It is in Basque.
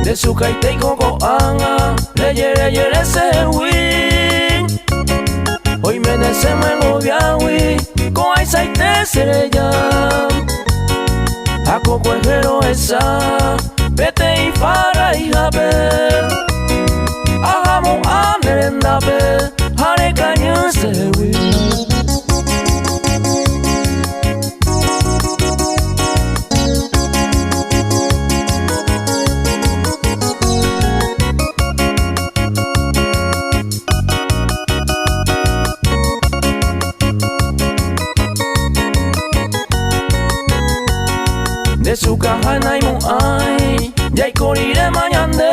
Nde Chukaiteiko Ko'anga leyere sewi Hoy menecemos en Obiawi con aizaite sereya Ako cuejero esa Vete y para y jaber Hagamos a merendabe Hare cañón sewi Nde Chukaiteiko Ko'anga yai korire mañande